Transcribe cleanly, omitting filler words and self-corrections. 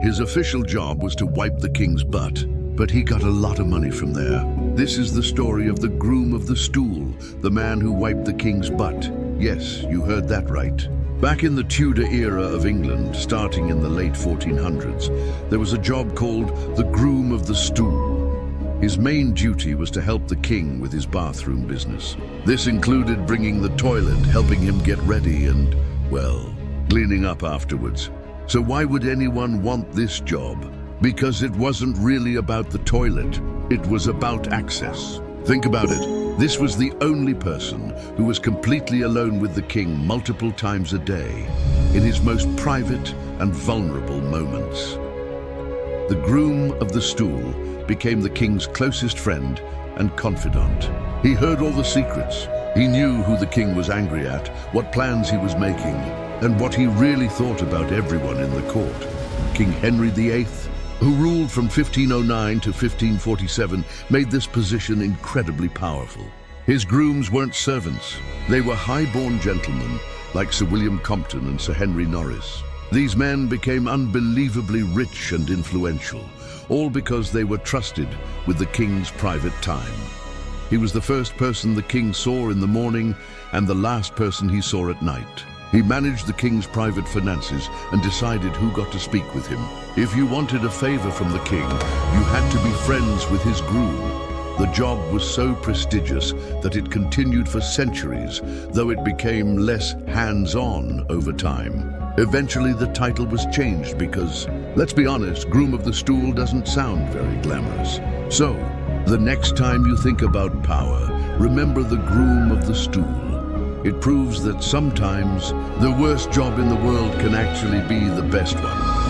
His official job was to wipe the king's butt, but he got a lot of money from there. This is the story of the Groom of the Stool, the man who wiped the king's butt. Yes, you heard that right. Back in the Tudor era of England, starting in the late 1400s, there was a job called the Groom of the Stool. His main duty was to help the king with his bathroom business. This included bringing the toilet, helping him get ready and, well, cleaning up afterwards. So why would anyone want this job? Because it wasn't really about the toilet, it was about access. Think about it. This was the only person who was completely alone with the king multiple times a day, in his most private and vulnerable moments. The Groom of the Stool became the king's closest friend and confidant. He heard all the secrets. He knew who the king was angry at, what plans he was making, and what he really thought about everyone in the court. King Henry VIII, who ruled from 1509 to 1547, made this position incredibly powerful. His grooms weren't servants. They were high-born gentlemen, like Sir William Compton and Sir Henry Norris. These men became unbelievably rich and influential, all because they were trusted with the king's private time. He was the first person the king saw in the morning and the last person he saw at night. He managed the king's private finances and decided who got to speak with him. If you wanted a favor from the king, you had to be friends with his groom. The job was so prestigious that it continued for centuries, though it became less hands-on over time. Eventually, the title was changed because, let's be honest, Groom of the Stool doesn't sound very glamorous. So, the next time you think about power, remember the Groom of the Stool. It proves that sometimes the worst job in the world can actually be the best one.